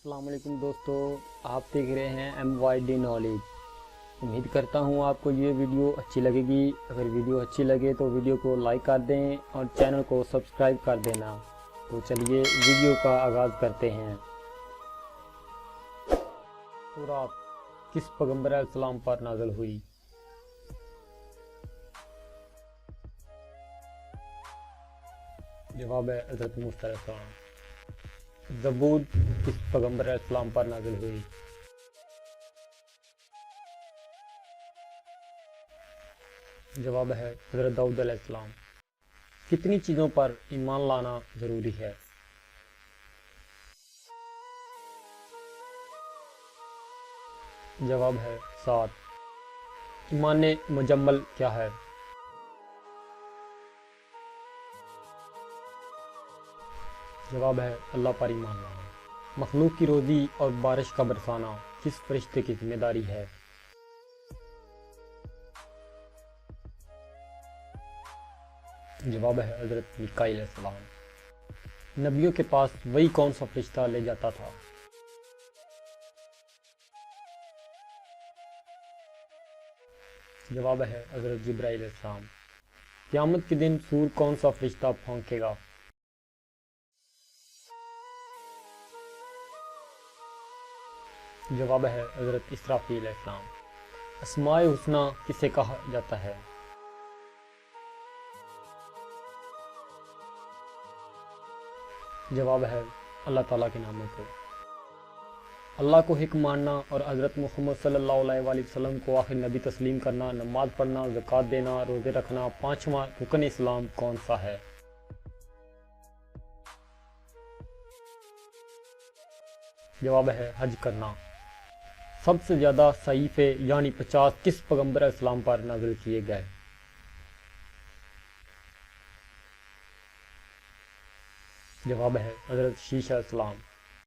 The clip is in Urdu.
السلام علیکم دوستو، آپ دیکھ رہے ہیں MYD نالج۔ امید کرتا ہوں آپ کو یہ ویڈیو اچھی لگے گی۔ اگر ویڈیو اچھی لگے تو ویڈیو کو لائک کر دیں اور چینل کو سبسکرائب کر دینا۔ تو چلیے ویڈیو کا آغاز کرتے ہیں۔ سورات کس پیغمبر علیہ السلام پر نازل ہوئی؟ جواب ہے حضرت موسیٰ علیہ السلام۔ زبور کس پیغمبر علیہ السلام پر نازل ہوئی؟ جواب ہے حضرت داؤد علیہ السلام۔ کتنی چیزوں پر ایمان لانا ضروری ہے؟ جواب ہے 7۔ ایمان مجمل کیا ہے؟ جواب ہے اللہ پر ایمان لانا۔ مخلوق کی روزی اور بارش کا برسانا کس فرشتے کی ذمہ داری ہے؟ جواب ہے حضرت میکائیل علیہ السلام۔ نبیوں کے پاس وہی کون سا فرشتہ لے جاتا تھا؟ جواب ہے حضرت جبرائیل علیہ السلام۔ قیامت کے دن سور کون سا فرشتہ پھونکے گا؟ جواب ہے حضرت اسرافیل علیہ السلام۔ اسماء حسنی کسے کہا جاتا ہے؟ جواب ہے اللہ تعالیٰ کے ناموں کو۔ اللہ کو حق ماننا اور حضرت محمد صلی اللہ علیہ وآلہ وسلم کو آخر نبی تسلیم کرنا، نماز پڑھنا، زکوٰۃ دینا، روزے رکھنا، 5واں رکن اسلام کون سا ہے؟ جواب ہے حج کرنا۔ سب سے زیادہ صحیفے یعنی 50 کس پیغمبر علیہ السلام پر نازل کیے گئے؟ جواب ہے حضرت شیش علیہ السلام۔